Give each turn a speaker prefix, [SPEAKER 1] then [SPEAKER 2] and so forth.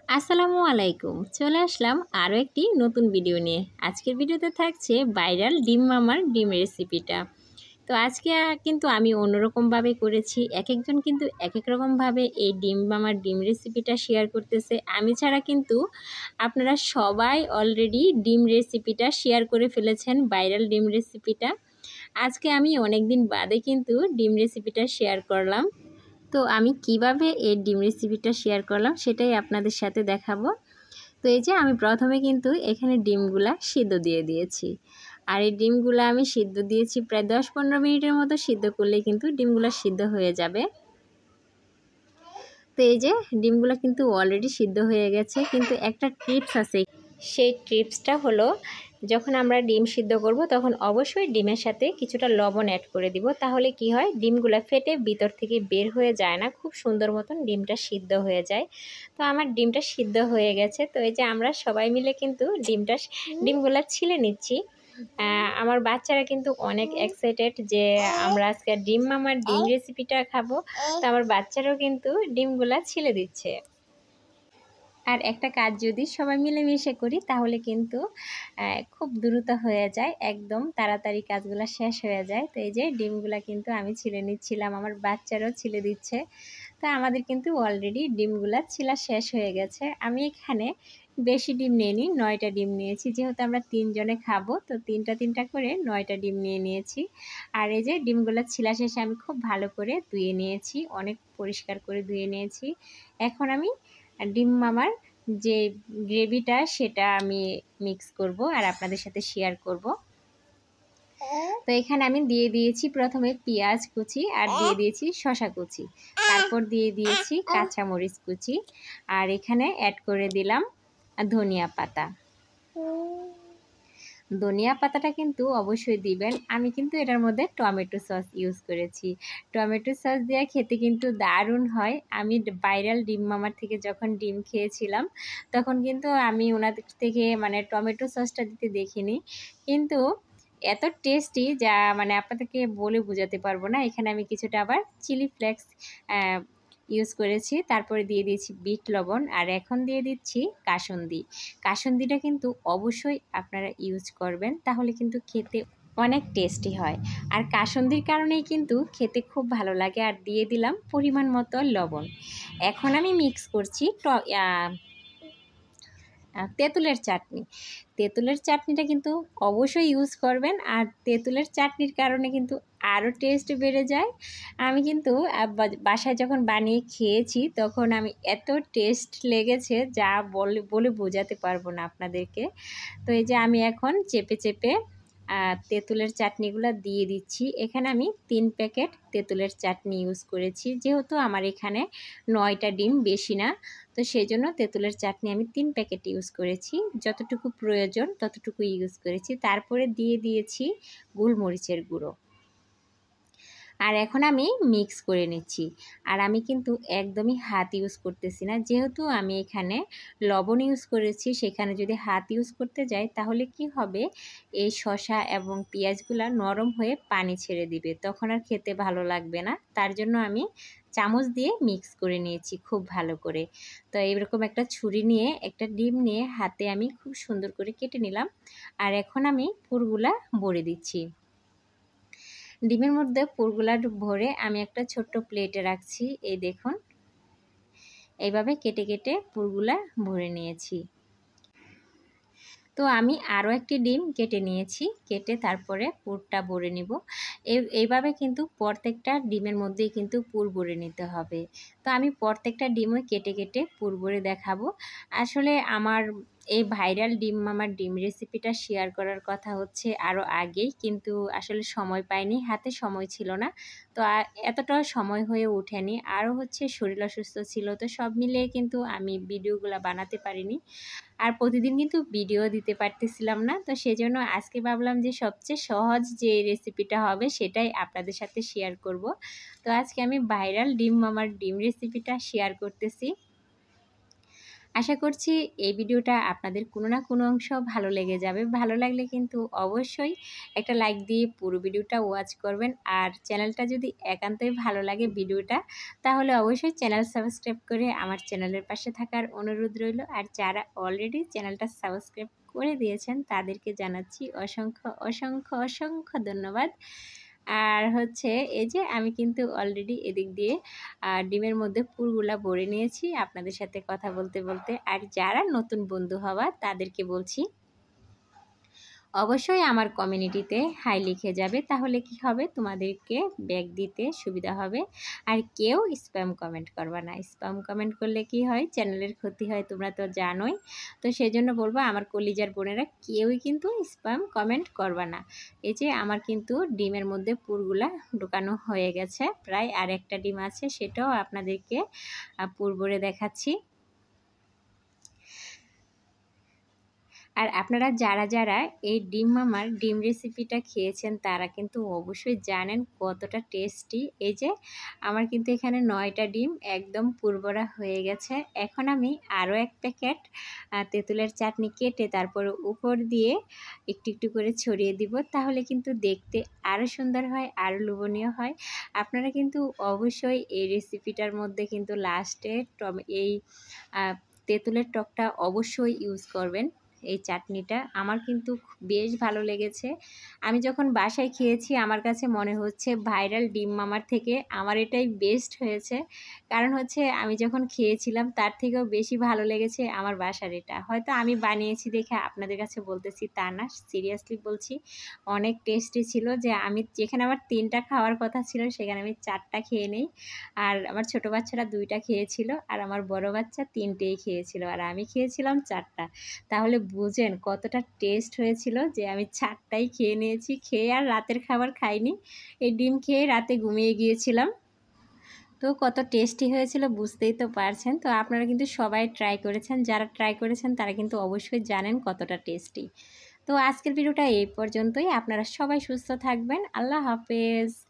[SPEAKER 1] আসসালামু আলাইকুম। চলে আসলাম আরও একটি নতুন ভিডিও নিয়ে। আজকের ভিডিওতে থাকছে ভাইরাল ডিম মামার ডিম রেসিপিটা। তো আজকে কিন্তু আমি অন্যরকমভাবে করেছি। একজন কিন্তু এক রকমভাবে এই ডিম মামার ডিম রেসিপিটা শেয়ার করতেছে। আমি ছাড়া কিন্তু আপনারা সবাই অলরেডি ডিম রেসিপিটা শেয়ার করে ফেলেছেন, ভাইরাল ডিম রেসিপিটা। আজকে আমি অনেক দিন বাদে কিন্তু ডিম রেসিপিটা শেয়ার করলাম। তো আমি কিভাবে এই ডিম রেসিপিটা শেয়ার করলাম সেটাই আপনাদের সাথে দেখাবো। তো এই যে আমি প্রথমে কিন্তু এখানে ডিমগুলা সিদ্ধ দিয়ে দিয়েছি। আর এই ডিমগুলা আমি সিদ্ধ দিয়েছি প্রায় 10-15 মিনিটের মতো। সিদ্ধ করলে কিন্তু ডিমগুলা সিদ্ধ হয়ে যাবে। তো এই যে ডিমগুলা কিন্তু অলরেডি সিদ্ধ হয়ে গেছে, কিন্তু একটা টিপস আছে। সেই টিপসটা হলো, যখন আমরা ডিম সিদ্ধ করব তখন অবশ্যই ডিমের সাথে কিছুটা লবণ অ্যাড করে দিব। তাহলে কি হয়, ডিমগুলো ফেটে ভিতর থেকে বের হয়ে যায় না, খুব সুন্দর মতন ডিমটা সিদ্ধ হয়ে যায়। তো আমার ডিমটা সিদ্ধ হয়ে গেছে। তো এই যে আমরা সবাই মিলে কিন্তু ডিমগুলো ছিলে নিচ্ছি। আমার বাচ্চারা কিন্তু অনেক এক্সাইটেড যে আমরা আজকে ডিম মামার ডিম রেসিপিটা খাবো। তো আমার বাচ্চারাও কিন্তু ডিমগুলা ছিলে দিচ্ছে। আর একটা কাজ যদি সবাই মিলেমিশে করি তাহলে কিন্তু খুব দ্রুত হয়ে যায়, একদম তাড়াতাড়ি কাজগুলো শেষ হয়ে যায়। তো এই যে ডিমগুলা কিন্তু আমি ছিলে নিচ্ছিলাম, আমার বাচ্চারাও ছিলে দিচ্ছে। তা আমাদের কিন্তু অলরেডি ডিমগুলা ছিলা শেষ হয়ে গেছে। আমি এখানে বেশি ডিম নিইনি, 9টা ডিম নিয়েছি। যেহেতু আমরা 3 জনে খাবো, তো 3টা করে 9টা ডিম নিয়েছি। আর এই যে ডিমগুলা ছিলা শেষে আমি খুব ভালো করে ধুয়ে নিয়েছি, অনেক পরিষ্কার করে ধুয়ে নিয়েছি। এখন আমি ডিম মামার যে গ্রেভিটা সেটা আমি মিক্স করব আর আপনাদের সাথে শেয়ার করব। তো এখানে আমি দিয়ে দিয়েছি প্রথমে পেঁয়াজ কুচি, আর দিয়ে দিয়েছি শসা কুচি, তারপর দিয়ে দিয়েছি কাঁচামরিচ কুচি, আর এখানে অ্যাড করে দিলাম ধনিয়া পাতা। ধনিয়া পাতাটা কিন্তু অবশ্যই দিবেন। আমি কিন্তু এটার মধ্যে টমেটো সস ইউজ করেছি। টমেটো সস দিয়ে খেতে কিন্তু দারুণ হয়। আমি ভাইরাল ডিম মামার থেকে যখন ডিম খেয়েছিলাম তখন কিন্তু আমি ওনাদের থেকে টমেটো সসটা দিতে দেখিনি, কিন্তু এত টেস্টি যা আপনাদেরকে বলে বোঝাতে পারবো না। এখানে আমি কিছুটা আবার চিলি ফ্লেক্স ইউজ করেছি, তারপরে দিয়ে দিয়েছি বিট লবণ, আর এখন দিয়ে দিচ্ছি কাসুন্দি। কাসুন্দিটা কিন্তু অবশ্যই আপনারা ইউজ করবেন, তাহলে কিন্তু খেতে অনেক টেস্টি হয়। আর কাসুন্দির কারণেই কিন্তু খেতে খুব ভালো লাগে। আর দিয়ে দিলাম পরিমাণ মতো লবণ। এখন আমি মিক্স করছি তেঁতুলের চাটনি। তেঁতুলের চাটনিটা কিন্তু অবশ্যই ইউজ করবেন, আর তেঁতুলের চাটনির কারণে কিন্তু আরও টেস্ট বেড়ে যায়। আমি কিন্তু বাসায় যখন বানিয়ে খেয়েছি তখন আমি এত টেস্ট লেগেছে যা বলে বোঝাতে পারবো না আপনাদেরকে। তো এই যে আমি এখন চেপে চেপে তেঁতুলের চাটনিগুলো দিয়ে দিচ্ছি। এখানে আমি 3 প্যাকেট তেঁতুলের চাটনি ইউজ করেছি, যেহেতু আমার এখানে 9টা ডিম, বেশি না। তো সেই জন্য তেঁতুলের চাটনি আমি 3 প্যাকেট ইউজ করেছি, যতটুকু প্রয়োজন ততটুকু ইউজ করেছি। তারপরে দিয়ে দিয়েছি গোলমরিচের গুঁড়ো। আর এখন আমি মিক্স করে নিচ্ছি। আর আমি কিন্তু একদমই হাত ইউজ করতেছি না, যেহেতু আমি এখানে লবণ ইউজ করেছি। সেখানে যদি হাত ইউজ করতে যাই তাহলে কি হবে, এই শসা এবং পেঁয়াজগুলা নরম হয়ে পানি ছেড়ে দিবে, তখন আর খেতে ভালো লাগবে না। তার জন্য আমি চামচ দিয়ে মিক্স করে নিয়েছি খুব ভালো করে। তো এরকম একটা ছুরি নিয়ে একটা ডিম নিয়ে হাতে আমি খুব সুন্দর করে কেটে নিলাম। আর এখন আমি পুরগুলা ভরে দিচ্ছি। ডিমের মধ্যে পুরগুলা ভরে আমি একটা ছোট্ট প্লেটে রাখছি। এই দেখুন, এইভাবে কেটে কেটে পুরগুলা ভরে নিয়েছি। তো আমি আরও একটি ডিম কেটে নিয়েছি, কেটে তারপরে পুরটা ভরে নিব। এইভাবে কিন্তু প্রত্যেকটা ডিমের মধ্যেই কিন্তু পুর ভরে নিতে হবে। তো আমি প্রত্যেকটা ডিমও কেটে কেটে পুর ভরে দেখাবো। আসলে আমার এই ভাইরাল ডিম মামার ডিম রেসিপিটা শেয়ার করার কথা হচ্ছে আরও আগেই, কিন্তু আসলে সময় পাইনি, হাতে সময় ছিল না। তো এতটাও সময় হয়ে ওঠেনি, আরও হচ্ছে শরীর অসুস্থ ছিল। তো সব মিলিয়ে কিন্তু আমি ভিডিওগুলো বানাতে পারিনি, আর প্রতিদিন কিন্তু ভিডিও দিতে পারতেছিলাম না। তো সেজন্য আজকে ভাবলাম যে সবচেয়ে সহজ যে রেসিপিটা হবে সেটাই আপনাদের সাথে শেয়ার করব। তো আজকে আমি ভাইরাল ডিম মামার ডিম রেসিপিটা শেয়ার করতেছি। আশা করছি এই ভিডিওটা আপনাদের কোনো না কোনো অংশ ভালো লেগে যাবে। ভালো লাগলে কিন্তু অবশ্যই একটা লাইক দিয়ে পুরো ভিডিওটা ওয়াচ করবেন। আর চ্যানেলটা যদি একান্তই ভালো লাগে ভিডিওটা, তাহলে অবশ্যই চ্যানেল সাবস্ক্রাইব করে আমার চ্যানেলের পাশে থাকার অনুরোধ রইল। আর যারা অলরেডি চ্যানেলটা সাবস্ক্রাইব করে দিয়েছেন তাদেরকে জানাচ্ছি অসংখ্য অসংখ্য অসংখ্য ধন্যবাদ। আর হচ্ছে এই যে আমি কিন্তু অলরেডি এদিক দিয়ে ডিমের মধ্যে পুরগুলা ভরে নিয়েছি আপনাদের সাথে কথা বলতে বলতে। আর যারা নতুন বন্ধু হওয়া তাদেরকে বলছি অবশ্যই আমার কমিউনিটিতে হাই লিখে যাবে, তাহলে কি হবে তোমাদেরকে ব্যাগ দিতে সুবিধা হবে। আর কেউ স্প্যাম কমেন্ট করবা না, স্প্যাম কমেন্ট করলে কি হয়, চ্যানেলের ক্ষতি হয়, তোমরা তো জানোই। তো সেই জন্য বলবো আমার কলিজার বোনেরা কেউই কিন্তু স্প্যাম কমেন্ট করবা না। এই যে আমার কিন্তু ডিমের মধ্যে পুরগুলা ঢুকানো হয়ে গেছে, প্রায় আর একটা ডিম আছে, সেটাও আপনাদেরকে পুর ভরে দেখাচ্ছি। আর আপনারা যারা যারা এই ডিম মামার ডিম রেসিপিটা খেয়েছেন তারা কিন্তু অবশ্যই জানেন কতটা টেস্টি। এই যে আমার কিন্তু এখানে 9টা ডিম একদম পুরভরা হয়ে গেছে। এখন আমি আরও এক প্যাকেট তেঁতুলের চাটনি কেটে তারপর উপর দিয়ে একটু একটু করে ছড়িয়ে দিব, তাহলে কিন্তু দেখতে আরও সুন্দর হয়, আরও লোভনীয় হয়। আপনারা কিন্তু অবশ্যই এই রেসিপিটার মধ্যে কিন্তু লাস্টে এই তেঁতুলের টকটা অবশ্যই ইউজ করবেন। এই চাটনিটা আমার কিন্তু বেশ ভালো লেগেছে। আমি যখন বাসায় খেয়েছি আমার কাছে মনে হচ্ছে ভাইরাল ডিম মামার থেকে আমার এটাই বেস্ট হয়েছে। কারণ হচ্ছে আমি যখন খেয়েছিলাম তার থেকেও বেশি ভালো লেগেছে আমার বাসার এটা। হয়তো আমি বানিয়েছি দেখে আপনাদের কাছে বলতেছি তা না, সিরিয়াসলি বলছি অনেক টেস্টি ছিল। যে আমি যেখানে আমার 3টা খাওয়ার কথা ছিল সেখানে আমি 4টা খেয়ে নেই। আর আমার ছোটো বাচ্চারা 2টা খেয়েছিল আর আমার বড় বাচ্চা 3টেই খেয়েছিল আর আমি খেয়েছিলাম 4টা। তাহলে বুঝেন কতটা টেস্ট হয়েছিল যে আমি 4টাই খেয়ে নিয়েছি। খেয়ে আর রাতের খাবার খাইনি, এই ডিম খেয়ে রাতে ঘুমিয়ে গিয়েছিলাম। তো কত টেস্টি হয়েছিল বুঝতেই তো পারছেন। তো আপনারা কিন্তু সবাই ট্রাই করেছেন, যারা ট্রাই করেছেন তারা কিন্তু অবশ্যই জানেন কতটা টেস্টি। তো আজকের ভিডিওটা এই পর্যন্তই। আপনারা সবাই সুস্থ থাকবেন। আল্লাহ হাফেজ।